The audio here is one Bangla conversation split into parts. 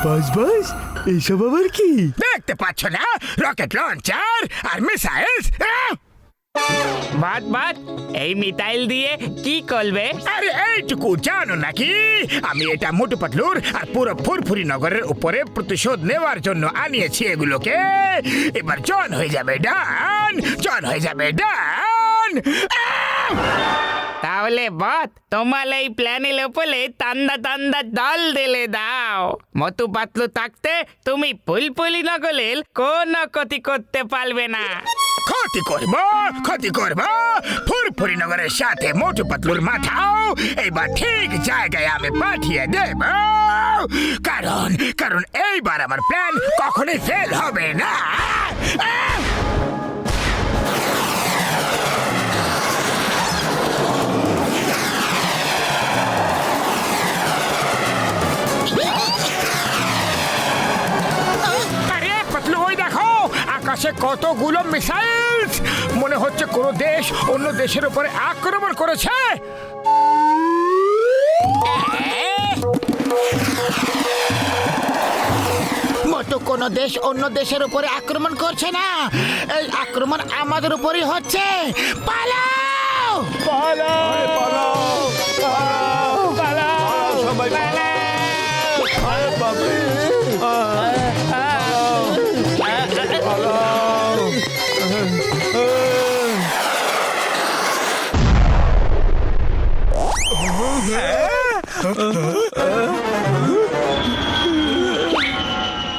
বাস বাস, এইসব আবার কি? দেখতে পাচ্ছ না রকেট লঞ্চার আর মিসাইলস? বাদ বাদ, এই মিসাইল দিয়ে কি করবে? আরে এইটুকু জানো নাকি আমি এটা মোটু পাতলুর আর পুরো ফুরফুরি নগরের উপরে প্রতিশোধ নেওয়ার জন্য আনিয়েছি এগুলোকে। এবার জন হয়ে যাবে ডান, জন হয়ে যাবে ডান। তাহলে বাদ, তোমার এই প্ল্যানের ওপরে তান্দা তান্দা দল দিলে দাও। মতু পাতলু থাকতে তুমি ফুলফুলি নগরের কোনো ক্ষতি করতে পারবে না। ক্ষতি করব, ক্ষতি করব। ফুরফুরি নগরের সাথে মোটু পাতলুর মাথাও এইবার ঠিক জায়গায় আমি পাঠিয়ে দেব। কারণ কারণ এইবার আমার প্ল্যান কখনোই ফেল হবে না। আরে পাতলু, ওই দেখো আকাশে কতগুলো মিসাইল। মনে হচ্ছে কোনো দেশ অন্য দেশের উপরে আক্রমণ করেছে। মতো কোনো দেশ অন্য দেশের উপরে আক্রমণ করছে না, এই আক্রমণ আমাদের উপরই হচ্ছে। পালাও!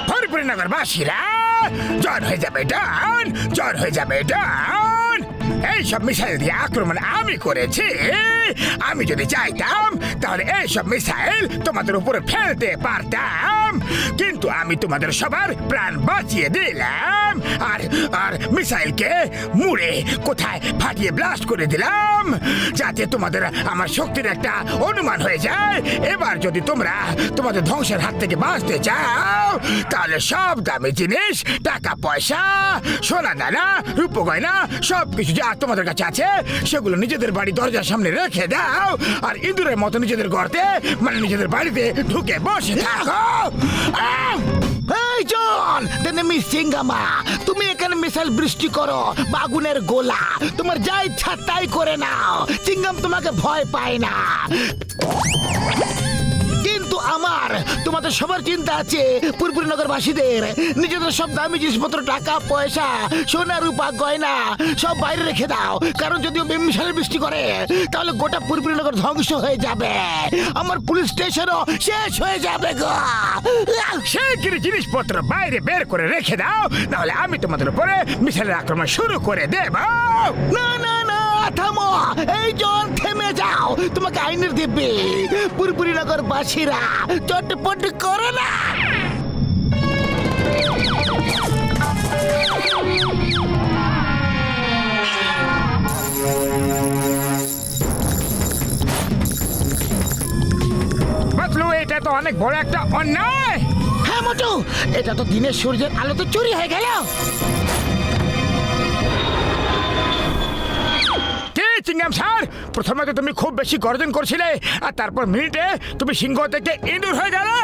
ফুরফুরি নগরবাসীরা জন হয়ে যাবে ডান, জন হয়ে যাবে ডান। এইসব মিসাইল দিয়ে আক্রমণ আমি করেছি। আমি যদি চাইতাম তাহলে এইসব মিসাইল তোমাদের উপরে ফেলতে পারতাম, কিন্তু আমি তোমাদের সবার প্রাণ বাঁচিয়ে দিলাম আর আর মিসাইলকে মুড়ে কোথায় ফাটিয়ে ব্লাস্ট করে দিলাম, যাতে তোমাদের আমার শক্তির একটা অনুমান হয়ে যায়। এবার যদি তোমরা তোমাদের ধ্বংসের হাত থেকে বাঁচতে চাও তাহলে সব দামি জিনিস, টাকা পয়সা, সোনা দানা, রূপ গয়না সবকিছু যা তোমাদের কাছে আছে সেগুলো নিজেদের বাড়ি দরজার সামনে রেখে দাও আর ইঁদুরের মতো নিজেদের গর্তে মানে নিজেদের বাড়িতে ঢুকে বসে থাকো। এই জন, দেনেমি সিঙ্গামা, তুমি এখানে মিসাইল বৃষ্টি করো, বাগুনের গোলা, তোমার যা ইচ্ছা তাই করে নাও। সিঙ্গাম তোমাকে ভয় পায় না, কিন্তু আমার তোমাদের সবার চিন্তা আছে। ফুরফুরি নগরবাসীদের নিজেদের সব দামি জিনিসপত্র, টাকা পয়সা, সোনা রূপা গয়না সব বাইরে রেখে দাও, কারণ যদি মিসাইলের বৃষ্টি করে তাহলে গোটা ফুরফুরি নগর ধ্বংস হয়ে যাবে, আমার পুলিশ স্টেশনও শেষ হয়ে যাবে গো। সেই জিনিসপত্র বাইরে বের করে রেখে দাও, নাহলে আমি তোমাদের উপরে মিসাইলের আক্রমণ শুরু করে দেব। না না না, থামো, এই জন থেমে যাও, তোমাকে আইনের দিব্যি। পুরপুরি নগর বাসীরা চটপট করো না। পাতলু, এটা তো অনেক বড় একটা অন্যায়। হ্যাঁ মোটু, এটা তো দিনের সূর্যের আলো তো চুরি হয়ে গেল। চিংগাম স্যার, প্রথমে তো তুমি খুব বেশি গর্জন করছিলে আর তারপর মিনিটে তুমি সিংহ থেকে ইঁদুর হয়ে গেলে।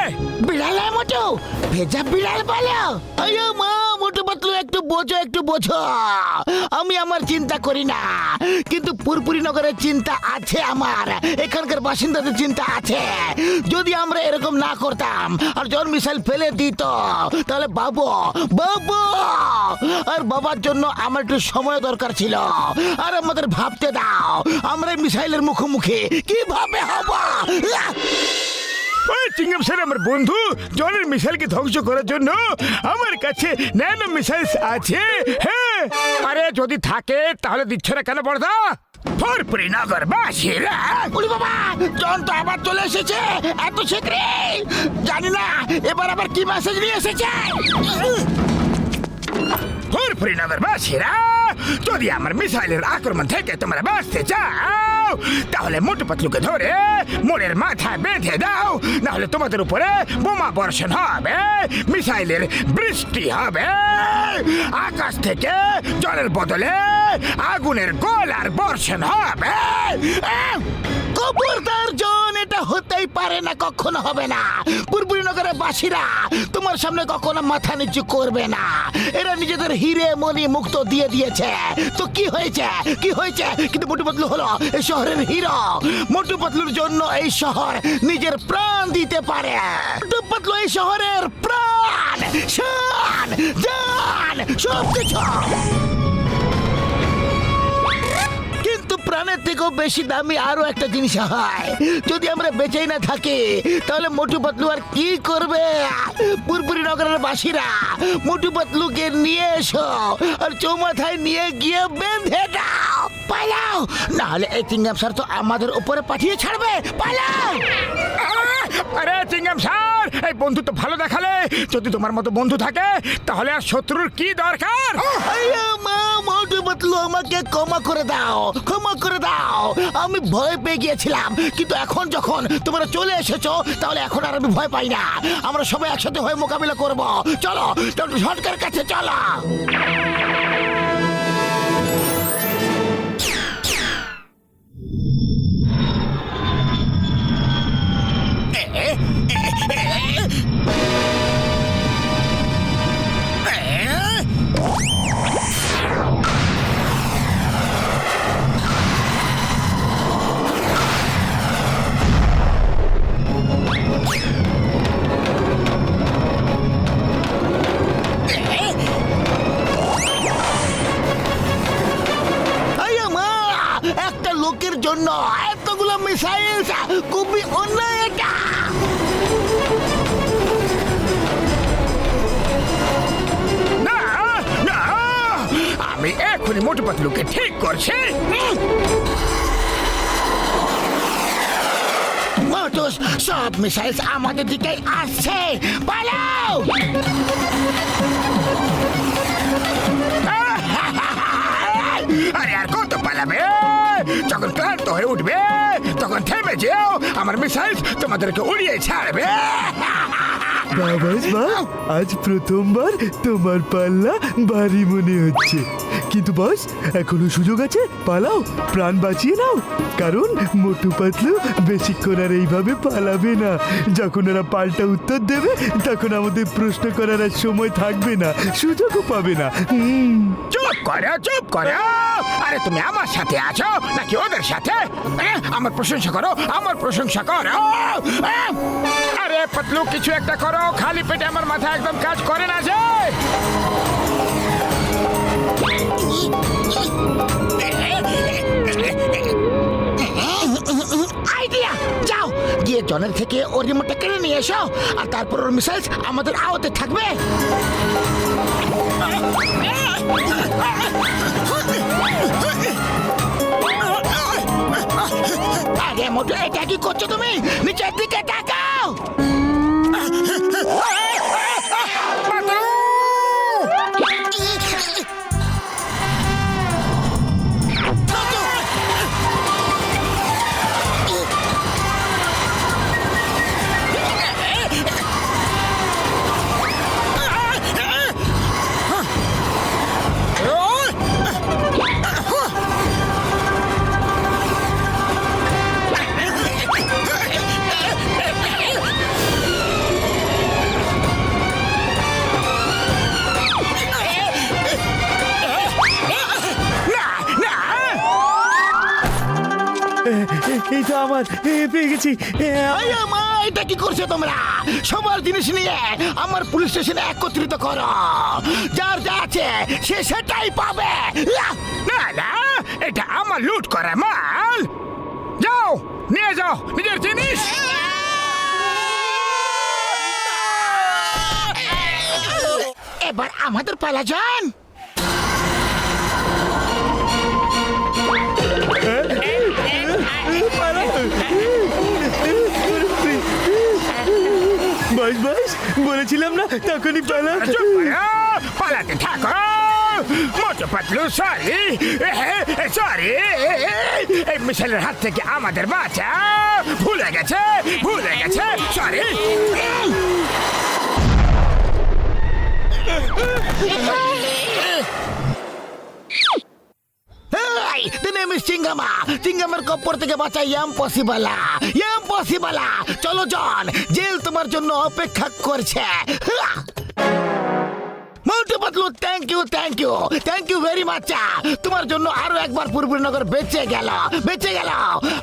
বিড়াল মোটু, ভেজা বিড়াল বলো। আরে মা, মোটু পাতলু একটু বোঝো, একটু বোঝো। আমি আমার চিন্তা করি না, কিন্তু পুরপুরি নগরের চিন্তা আছে আমার, এখানকার বাসিন্দাদের চিন্তা আছে। যদি আমরা এরকম না করতাম আর জন মিসাইল ফেলে দিত তাহলে বাবু বাবু আর বাবার জন্য আমার একটু সময় দরকার ছিল। আর আমাদের ভাবতে দাও, আমরা মিসাইলের মুখোমুখি কিভাবে হব। ওই চিংগাম স্যার আমার বন্ধু জনের মিসাইলকে ধ্বংস করার জন্য আমার কাছে ন্যানো মিসাইল আছে। হ্যাঁ, আরে যদি থাকে তাহলে দিচ্ছ না কেন বড়দা? ফুরফুরি নগর বাসীরা, ওরে বাবা, জন তো আবার চলে এসেছে এত শীঘ্রই। জানি না এবার আবার কি মেসেজ নিয়ে এসেছে। ফুরফুরি নগর বাসীরা, যদি আমার মিসাইলের আক্রমণ থেকে তোমরা বাঁচতে চাও তাহলে মোটু পাতলুকে ধরে মোড়ের মাথায় বেঁধে দাও, না হলে তোমাদের উপরে বোমা বর্ষণ হবে, মিসাইলের বৃষ্টি হবে, আকাশ থেকে জলের বদলে আগুনের গোলার বর্ষণ হবে। খবরদার জন, এটা হতেই পারে না, কখনো হবে না। পুরপুরি নগরের বাসীরা তোমার সামনে কখনো মাথা নিচু করবে না। এরা নিজেদের হিরে মনি মুক্ত দিয়ে দিয়েছে, তো কি হয়েছে, কি হয়েছে? কিন্তু মোটু পাতলু হলো এই শহরের হিরো। মোটু পাতলুর জন্য এই শহর নিজের প্রাণ দিতে পারে। মোটু পাতলু এই শহরের প্রাণ, শান, জান, সব কিছু। কিন্তু প্রাণের থেকেও বেশি দামি আরো একটা জিনিস হয়। যদি আমরা বেঁচেই না থাকি তাহলে মোটু পাতলু আর কি করবে? পুরপুরি নগরের বাসীরা মোটু পাতলুকে নিয়ে এসো আর চৌমাথায় নিয়ে গিয়ে বেঁধে দাও। পালাও, না হলে এই চিংগাম স্যার তো আমাদের উপরে পাঠিয়ে ছাড়বে। পালাও। আরে চিংগাম স্যার, এই বন্ধু তো ভালো দেখালে। যদি তোমার মতো বন্ধু থাকে তাহলে আর শত্রুর কি দরকার? আইয়া মা, মোটু পাতলু আমাকে ক্ষমা করে দাও, ক্ষমা করে দাও। আমি ভয় পেয়ে গিয়েছিলাম, কিন্তু এখন যখন তোমরা চলে এসেছো তাহলে এখন আর আমি ভয় পাই না। আমরা সবাই একসাথে হয়ে মোকাবিলা করব। চলো, ডক্টর সরকার কাছে চলো। আইয়া মা, একটা লোকের জন্য এতগুলো মিসাইল, খুবই অন্যায় এটা। না না, আমি এখনই মোটু পাতলুকে ঠিক করছি। মোটুস, সব মিসাইল আমাদের দিকে আসছে। পালাও। আরে আর কত পালাবে? যখন ক্লান্ত হয়ে উঠবে তখন থেমে যেও, আমার মিসাইল তোমাদেরকে উড়িয়ে ছাড়বে। বাবাস মা, আজ প্রথমবার তোমার পাল্লা ভারী মনে হচ্ছে, কিন্তু বস এখনো সুযোগ আছে, পালাও, প্রাণ বাঁচিয়ে নাও। কারণ মোটু পাতলু বেশিক্ষণ আর এইভাবে পালাবে না। যখন ওরা পাল্টা উত্তর দেবে তখন আমাদের প্রশ্ন করার আর সময় থাকবে না, সুযোগও পাবে না। চুপ করো, চুপ করো। আরে তুমি আমার সাথে আছো নাকি ওদের সাথে? আমার প্রশংসা করো, আমার প্রশংসা করো। আরে পাতলু, কিছু একটা করো, খালি পেটে আমার মাথা একদম কাজ করে না যে। আইডিয়া, যাও গিয়ে জনের থেকে ওর রিমোটটা কেড়ে নিয়ে এসো, আর তারপর ওর মিসাইল আমাদের আওতে থাকবে। আরে মোটু, এটা কি করছো তুমি? নিচের দিকে তাকাও। এই তো আমার, পেয়ে গেছি। আইয়া মা, এটা কি করছো তোমরা? সবার জিনিস নিয়ে আমার পুলিশ স্টেশনে একত্রিত করো। যার যা আছে সে সেটাই পাবে। না না, এটা আমার লুট করা মাল। যাও, নিয়ে যাও নিজের জিনিস। এবার আমাদের পালা জান। বাস বাস বলেছিলাম না তখনই পালা। চুপ করো, পালাতে থাকো। মোটু পাতলু সরি সরি, এই মিশেলের হাত থেকে আমাদের বাঁচা। ভুলে গেছে sorry. Hey, the name is চিঙ্গামা। চিঙ্গামার কপ্পর থেকে বাঁচা ইম্পসিবল। চলো জন, জেল তোমার জন্য অপেক্ষা করছে। Motu Patlu thank you very much. তোমার জন্য আরো একবার পূর্বনগর বেঁচে গেল।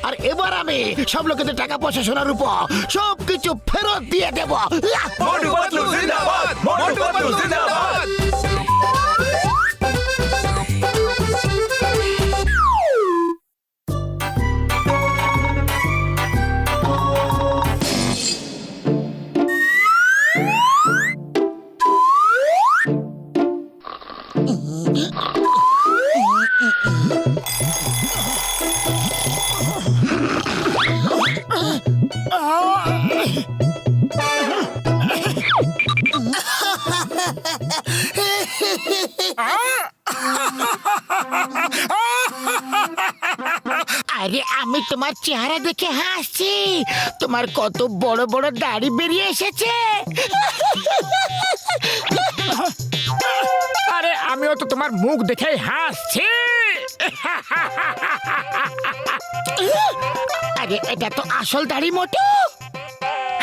আর এবার আমি সব লোকেদের টাকা পয়সা সোনার উপর সবকিছু ফেরত দিয়ে দেব। মোটু পাতলু জিন্দাবাদ, মোটু পাতলু জিন্দাবাদ। আরে আমি তোমার চেহারা দেখে হাসছি। তোমার কত বড় বড় দাড়ি বেরিয়ে এসেছে। আরে আমিও তো তোমার মুখ দেখেই হাসছি। আরে এটা তো আসল দাড়ি মোটু।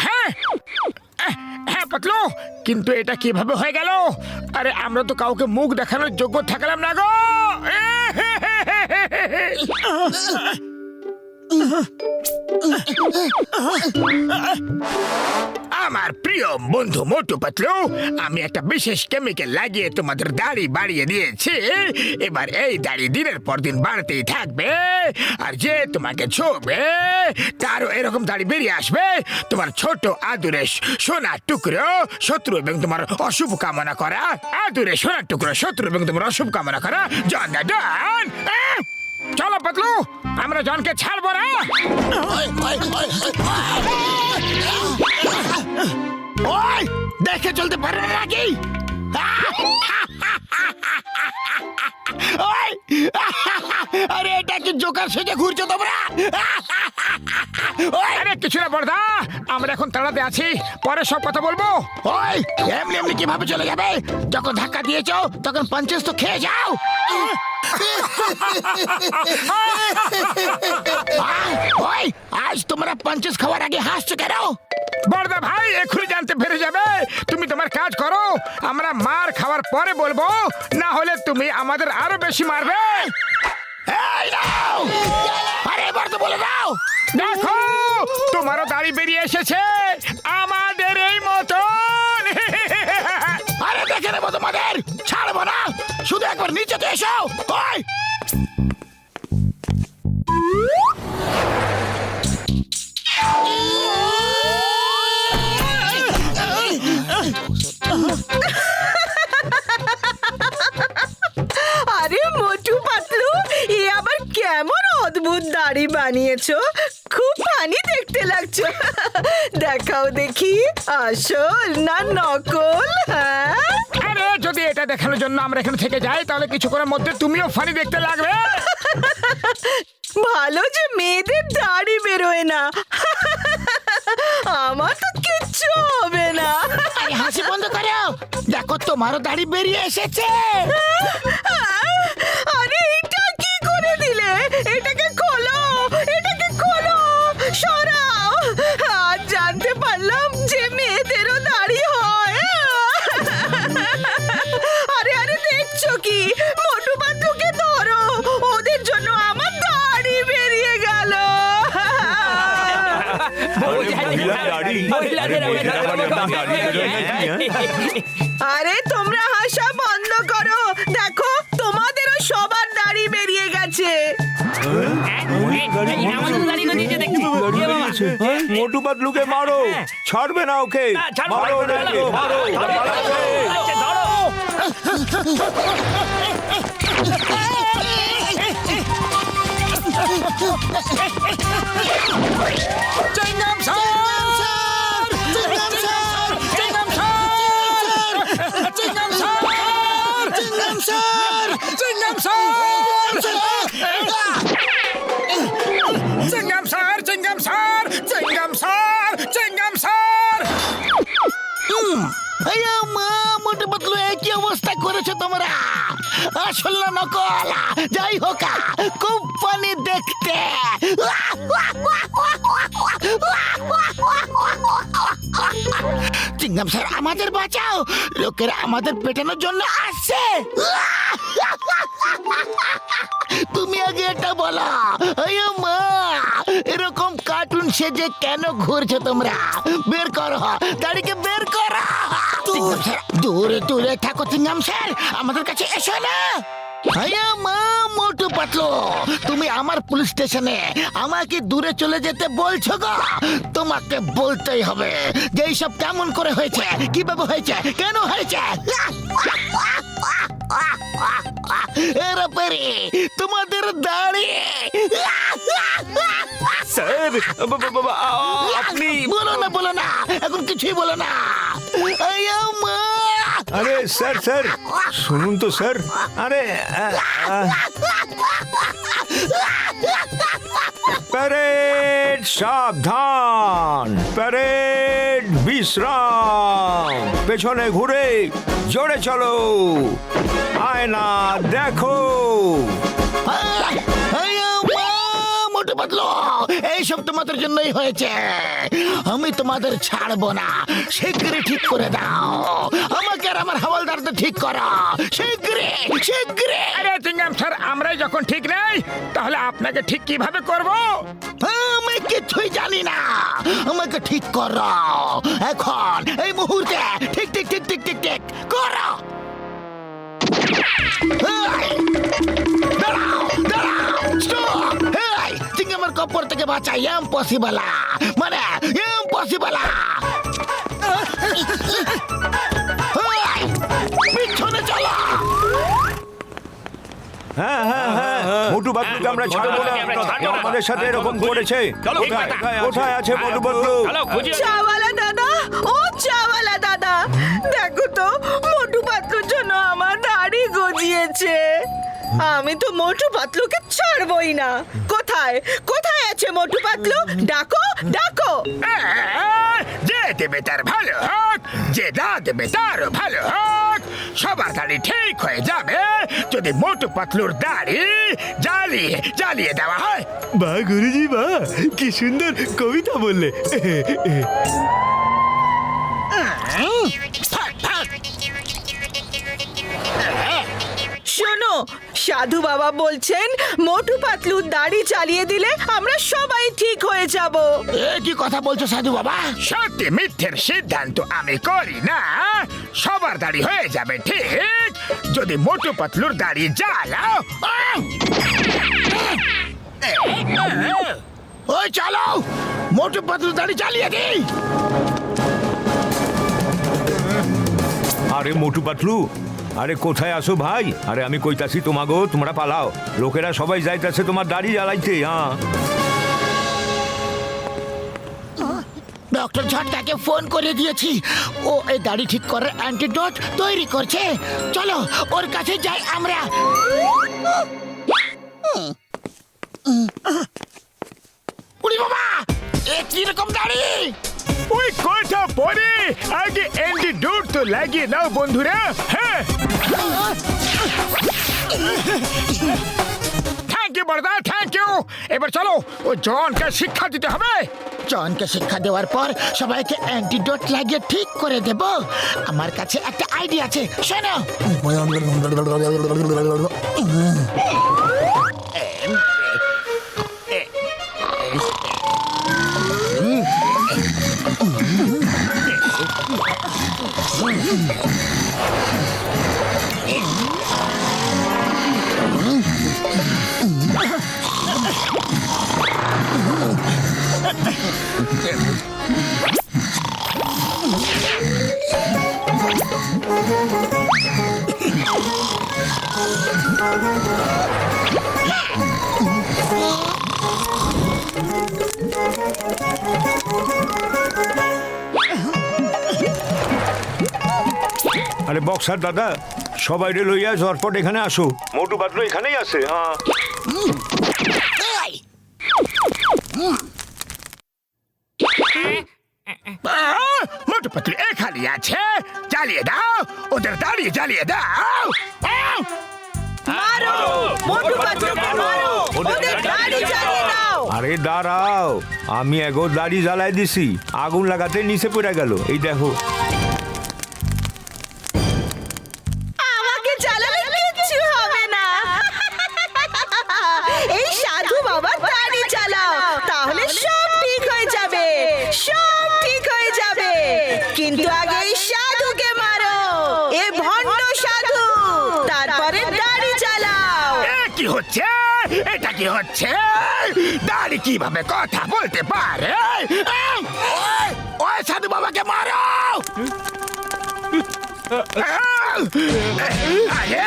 হ্যাঁ হ্যাঁ পাতলু, কিন্তু এটা কিভাবে হয়ে গেল? আরে আমরা তো কাউকে মুখ দেখানোর যোগ্য থাকলাম না গো। আমার প্রিয় বন্ধু মোটু পাতলু, আমি একটা বিশেষ কেমিক্যাল লাগিয়ে তোমাদের দাড়ি বাড়িয়ে দিয়েছি। এবার এই দাড়ি দিনের পর দিন বাড়তেই থাকবে, আর যে তোমাকে ছোবে তারও এরকম দাড়ি বেরিয়ে আসবে। তোমার ছোট আদুরে সোনার টুকরো শত্রু এবং তোমার অশুভ কামনা করা, আদুরে সোনার টুকরো শত্রু এবং তোমার অশুভ কামনা করা। জন চলো পাতলু, আমরা জনকে ছাড়বো না। ওই দেখে চলতে পারে না নাকি? ওই আরে এটা কি জোকার সেজে ঘুরছো তোমরা? আরে কিছু না বড়দা, আমরা এখন তাড়াতে আছি, পরে সব কথা বলবো। ওই এমনি কিভাবে চলে যাবে? যখন ধাক্কা দিয়েছো তখন পঞ্চাশ তো খেয়ে যাও। ওই আজ তোমরা পঞ্চাশ খাওয়ার আগে হাসছো কেন? বড়দা ভাই এখনই জানতে পেরে যাবে। তুমি তোমার কাজ করো, আমরা মার খাওয়ার পরে বলবো, না হলে তুমি আমাদের আরো বেশি মারবে। এই নাও, আরে এবার তো বলে দাও। দেখো তোমারও দাড়ি বেরিয়ে এসেছে আমাদের এই মতন। আরে দেখে নেবো তোমাদের, ছাড়বো না। শুধু একবার নিচে তো এসো। ওই আরে মোটু পাতলু, এ আবার কেমন অদ্ভুত দাড়ি বানিয়েছো? খুব ফানি দেখতে লাগছো। দেখাও দেখি, আসল না নকল? হ্যাঁ, আরে যদি এটা দেখানোর জন্য আমরা এখানে থেকে যাই, তাহলে কিছুক্ষণের মধ্যে তুমিও ফানি দেখতে লাগবে। ভালো যে মেয়েদের দাড়ি বেরোয় না। আমার তো কিচ্ছু হবে না। আরে হাসি বন্ধ করো, দেখো তোমারও দাড়ি বেরিয়ে এসেছে। আরে এটা কি করে দিলে? এটাকে খোলো, সরাও। আজ জানতে পারলাম যে মেয়েদেরও দাড়ি হয়। আরে দেখছো কি? মোটু পাতলুকে ধরো, ওদের জন্য আমার দাড়ি বেরিয়ে গেল। আরে তোমরা হাসা বন্ধ করো, দেখো তোমাদেরও সবার দাড়ি বেরিয়ে গেছে। আমাদের দাড়ি গজিয়েছে দেখছি এ বাবা। মোটু পাতলুকে মারো, ছাড়বে না ওকে, মারো ওদেরকে, মারো, পালাবে। আচ্ছা, ধরো। Chingum sir! Chingum sir! Chingum sir! Chingum sir! Chingum sir! Chingum sir! Chingum sir! Chingum sir! Chingum sir! Chingum sir! আয়া মা, মোটু পাতলু একই অবস্থা করেছো তোমরা। আসল না নকল যাই হোক, খুব ফানি দেখতে। চিংগাম স্যার, আমাদের বাঁচাও, লোকেরা আমাদের পেটানোর জন্য আসছে। তুমি আগে এটা বলো, আয়া মা, এরকম কার্টুন সেজে কেন ঘুরছো তোমরা? বের করো, দাড়িকে বের করো। চিংগাম স্যার, দূরে দূরে থাকো। চিংগাম স্যার, আমাদের কাছে এসো না। আয়া মা, মোটু পাতলু, তুমি আমার পুলিশ স্টেশনে আমাকে দূরে চলে যেতে বলছো গো? তোমাকে বলতেই হবে যে এইসব কেমন করে হয়েছে, কিভাবে হয়েছে, কেন হয়েছে। এর পরে তোমাদের দাড়ি। স্যার, আপনি বলো না, এখন কিছুই বলো না। আয়া মা। আরে স্যার, স্যার শুনুন তো স্যার। আরে প্যারেড সাবধান, প্যারেড বিশ্রাম, পেছনে ঘুরে জোরে চলো, আয়না দেখো। আয়া মা, মোটু পাতলু, এইসব তোমাদের জন্যই হয়েছে। আমি তোমাদের ছাড়বো না, শীঘ্রই ঠিক করে দাও। আমাকে আর আমার হাওলদারদের ঠিক করো, শীঘ্রই, শীঘ্রই। আরে চিংগাম স্যার, আমরাই যখন ঠিক নেই তাহলে আপনাকে ঠিক কিভাবে করব? আমি কিছুই জানি না, আমাকে ঠিক করো এখন, এই মুহূর্তে। ঠিক ঠিক ঠিক ঠিক ঠিক ঠিক করো। এই, দাঁড়াও, দাঁড়াও, স্টপ। এই, চিংগামের কপর থেকে বাঁচাই ইম্পসিবল, মানে ইম্পসিবল। পিছনে চলো। হ্যাঁ হ্যাঁ হ্যাঁ, মোটু পাতলুকে আমরা ছাড়বো না, আমাদের সাথে এরকম করেছে। কোথায় আছে মোটু পাতলু? চলো, খুঁজে। চাওয়ালা দাদা, ও চাওয়ালা দাদা, দেখো তো মোটু পাতলুর জন্য আমার দাড়ি গজিয়েছে। আমি তো মোটু পাতলুকে ছাড়বই না। কোথায় কোথায় আছে মোটু পাতলু? ডাকো ডাকো। যে দেবে তার ভালো হোক, যে না দেবে তারও ভালো হোক। সবার দাড়ি ঠিক হয়ে যাবে যদি মোটু পাতলুর দাড়ি জ্বালিয়ে জ্বালিয়ে দেওয়া হয়। বা গুরুজি বা, কি সুন্দর কবিতা বললে। থাক, থাক। শোনো, সাধু বাবা বলছেন মোটু পাতলুর দাড়ি চালিয়ে দিলে আমরা সবাই ঠিক হয়ে যাব। এ কি কথা বলছো সাধু বাবা? সত্যি মিথ্যের সিদ্ধান্ত আমি করি না। সবার দাড়ি হয়ে যাবে ঠিক যদি মোটু পাতলুর দাড়ি জ্বালাও। ওই চলো, মোটু পাতলু দাড়ি চালিয়ে দিই। আরে মোটু পাতলু, আরে কোথায় আসো ভাই? আরে আমি কইতাছি তোমাগো, তোমরা পালাও, লোকেরা সবাই যাইতাছে তোমার দাড়ি জ্বালাইতে। হ্যাঁ, ডক্টর ঝটকাকে ফোন করে দিয়েছি, ও এই দাড়ি ঠিক করার অ্যান্টিডোট তৈরি করছে। চলো ওর কাছে যাই আমরা। উড়ি বাবা, এ কি রকম দাড়ি? ওই কথা পরে আগে অ্যান্টিডোট তো লাগিয়ে নাও বন্ধুরা। হ্যাঁ, thank you Barda, thank you. এবার চলো ও জনকে শিক্ষা দিতে হবে। জনকে শিক্ষা দেওয়ার পর সবাইকে অ্যান্টিডোট লাগিয়ে ঠিক করে দেব। আমার কাছে একটা আইডিয়া আছে, শোনো। আরে বক্সার দাদা, সবাই রে লইয়া ঝটপট এখানে আসো। মোটু পাতলু এখানেই আছে। হ্যাঁ, এই, মোটু পাতলু এখানে আছে, জ্বালিয়ে দাও ওদের দাড়ি, জ্বালিয়ে দাও। মারো মোটু পাতলুকে মারো, ওদের দাড়ি জ্বালিয়ে দাও। আরে দাঁড়াও, আমি এগো দাড়ি জ্বালাই দিছি, আগুন লাগাতে নিচে পড়ে গেল। এই দেখো। আমাকে জ্বালালে কিচ্ছু হবে না। এই সাধু বাবার দাড়ি জ্বালাও, তাহলে সব ঠিক হয়ে যাবে, সব ঠিক হয়ে যাবে। কিন্তু আগে এই সাধুকে মারো, এ ভণ্ড সাধু, তারপরে দাড়ি জ্বালাও। এ কি হচ্ছে? এটা কি হচ্ছে? দাড়ি কিভাবে কথা বলতে পারে? ওই সাধু বাবাকে মারো! আরে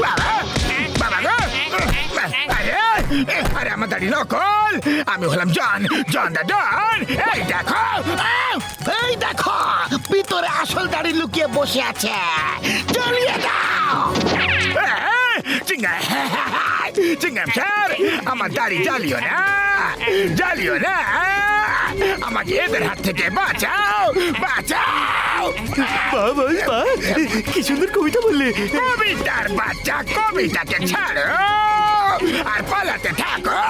বাবা, বাবা গো! আরে আরে আমার দাড়ি নকল, আমি হলাম জন, জন দা ডন। এই দেখো, এই দেখো, ভিতরে আসল দাড়ি লুকিয়ে বসে আছে। জ্বালিয়ে দাও। চিংগাম স্যার, আমার দাড়ি জ্বালিও না, জ্বালিও না, আমাকে এদের হাত থেকে বাঁচাও, বাঁচাও। বা বস বা, কি সুন্দর কবিতা বললে। কবিতার বাচ্চা, কবিতাকে ছাড়ো আর পালাতে থাকো।